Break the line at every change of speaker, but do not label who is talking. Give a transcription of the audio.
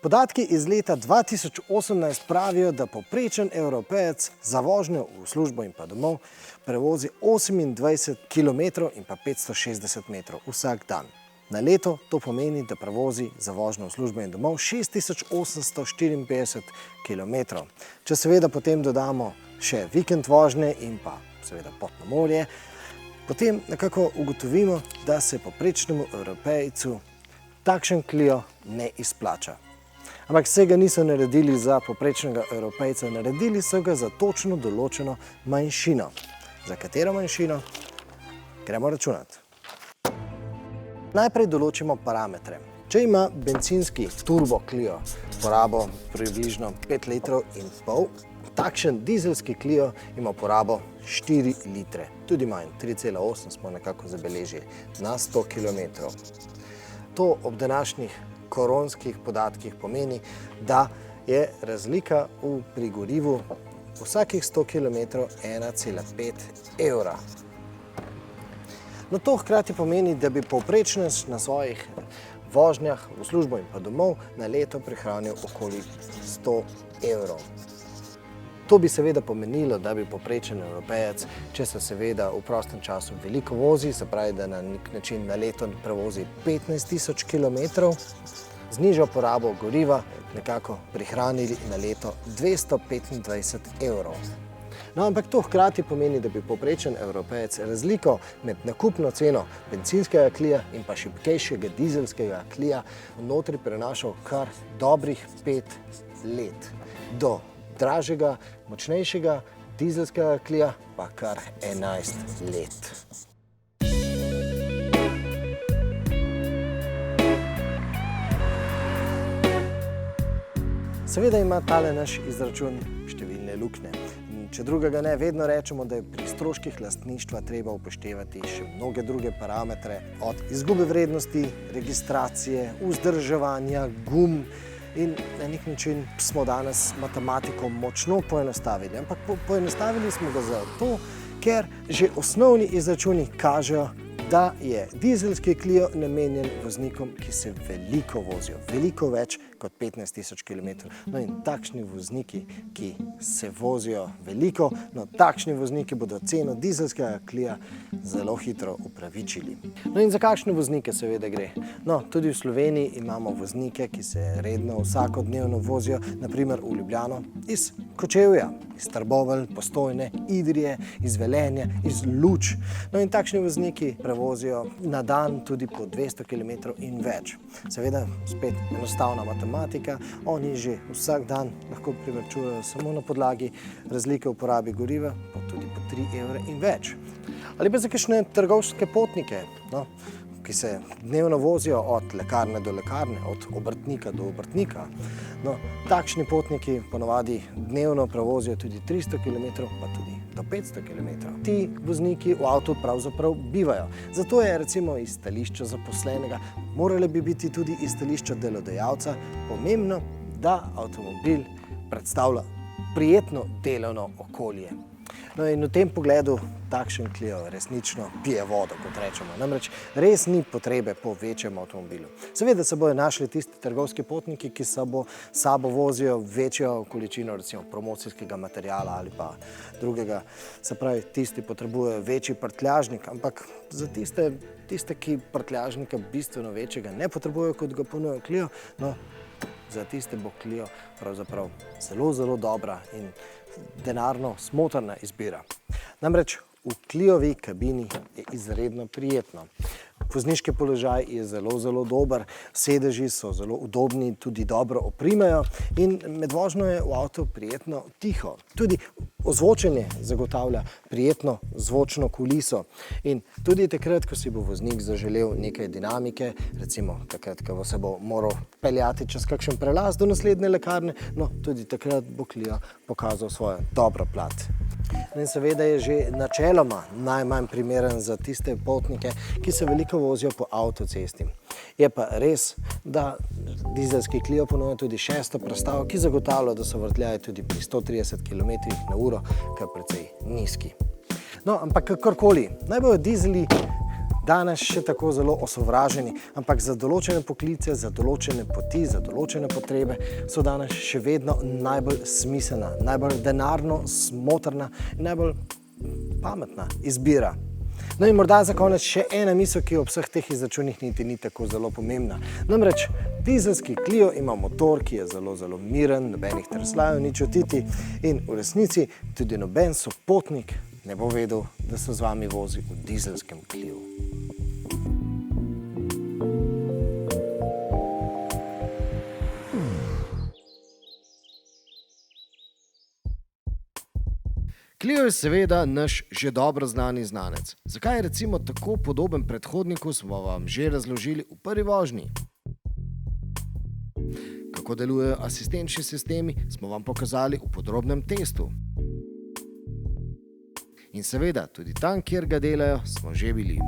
Podatki iz leta 2018 pravijo, da povprečen Evropejec za vožnjo v službo in pa domov prevozi 28 km in pa 560 metrov vsak dan. Na leto to pomeni, da prevozi za vožnjo v službo in domov 6854 km. Če seveda potem dodamo še vikend vožnje in pa seveda pot na morje, potem nekako ugotovimo, da se povprečnemu Evropejcu takšen Clio ne izplača. Ampak vsega niso naredili za povprečnega Evropejca, naredili so ga za točno določeno manjšino. Za katero manjšino? Gremo računati. Najprej določimo parametre. Če ima bencinski turbo Clio porabo približno 5,5 litrov, takšen dizelski Clio ima porabo 4 litre. Tudi manj, 3,8 smo nekako zabeležili na 100 km. To ob današnjih koronskih podatkih pomeni, da je razlika pri gorivu vsakih 100 km 1,5 evra. No, to hkrati pomeni, da bi povprečnež na svojih vožnjah v službo in pa domov na leto prihranil okoli 100 evrov. To bi seveda pomenilo, da bi povprečen Evropejec, če se seveda v prostem času veliko vozi, se pravi, da na nek način na leto prevozi 15.000 km, z nižjo porabo goriva nekako prihranili na leto 225 evrov. No, ampak to hkrati pomeni, da bi povprečen Evropejec razliko med nakupno ceno bencinskega Clia in pa šibkejšega dizelskega Clia vnotri prenašal kar dobrih 5 let. Do dražjega, močnejšega dizelskega Clia pa kar 11 let. Seveda ima tale naš izračun številne luknje. Če drugega ne, vedno rečemo, da je pri stroških lastništva treba upoštevati še mnoge druge parametre, od izgube vrednosti, registracije, vzdrževanja, gum, in na nek način smo danes matematiko močno poenostavili. Ampak poenostavili smo ga zato, ker že osnovni izračuni kažejo, da je dizelski Clio namenjen voznikom, ki se veliko vozijo, veliko več kot 15.000 km. No in takšni vozniki, ki se vozijo veliko, no takšni vozniki bodo ceno dizelskega Clia zelo hitro upravičili. No in za kakšne voznike seveda gre? No, tudi v Sloveniji imamo voznike, ki se redno vsakodnevno vozijo, naprimer v Ljubljano iz Kočevja, iz Trbovelj, Postojne, Idrije, iz Velenja, iz Luč. No in takšni vozniki prevozijo na dan tudi po 200 km in več. Seveda, spet enostavna matematika, oni že vsak dan lahko privarčujejo samo na podlagi razlike v porabi goriva, pa tudi po 3 evre in več. Ali pa za kakšne trgovske potnike, no, ki se dnevno vozijo od lekarne do lekarne, od obrtnika do obrtnika. No, takšni potniki ponavadi dnevno prevozijo tudi 300 km, pa tudi do 500 km. Ti vozniki v avtu pravzaprav bivajo. Zato je recimo iz stališča zaposlenega, morale bi biti tudi iz stališča delodajalca, pomembno, da avtomobil predstavlja prijetno delovno okolje. No in v tem pogledu takšen Clio resnično pije vodo, kot rečemo. Namreč res ni potrebe po večjem avtomobilu. Seveda se bojo našli tisti trgovski potniki, ki sabo vozijo večjo količino recimo promocijskega materiala ali pa drugega. Se pravi, tisti potrebujejo večji prtljažnik, ampak za tiste, ki prtljažnika bistveno večjega ne potrebujejo, kot ga ponuja Clio, no, za tiste bo Clio pravzaprav zelo, zelo dobra in denarno smotrna izbira. Namreč v Cliovi kabini je izredno prijetno. Vozniški položaj je zelo, zelo dober, sedeži so zelo udobni, tudi dobro oprimejo in med vožnjo je v avtu prijetno tiho. Tudi ozvočenje zagotavlja prijetno zvočno kuliso in tudi takrat, ko si bo voznik zaželel nekaj dinamike, recimo takrat, ko se bo moral peljati čez kakšen prelaz do naslednje lekarne, no tudi takrat bo Clio pokazal svojo dobro plat. In seveda je že načeloma najmanj primeren za tiste potnike, ki se veliko vozijo po avtocesti. Je pa res, da dizelski Clio ponuja tudi šesto prestavo, ki zagotavlja, da so vrtljaji tudi pri 130 km/h, kar precej nizki. No, ampak kakorkoli, naj bojo dizeli danes še tako zelo osovraženi, ampak za določene poklice, za določene poti, za določene potrebe so danes še vedno najbolj smiselna, najbolj denarno smotrna in najbolj pametna izbira. No in morda za konec še ena misel, ki ob vseh teh izračunih niti ni tako zelo pomembna. Namreč dizelski Clio ima motor, ki je zelo, zelo miren, nobenih trsljajev ni čutiti in v resnici tudi noben sopotnik ne bo vedel, da se z vami vozi v dizelskem Cliu. Clio je seveda naš že dobro znani znanec. Zakaj je recimo tako podoben predhodniku, smo vam že razložili v prvi vožnji. Kako delujejo asistenčni sistemi, smo vam pokazali v podrobnem testu. In seveda, tudi tam, kjer ga delajo, smo že bili.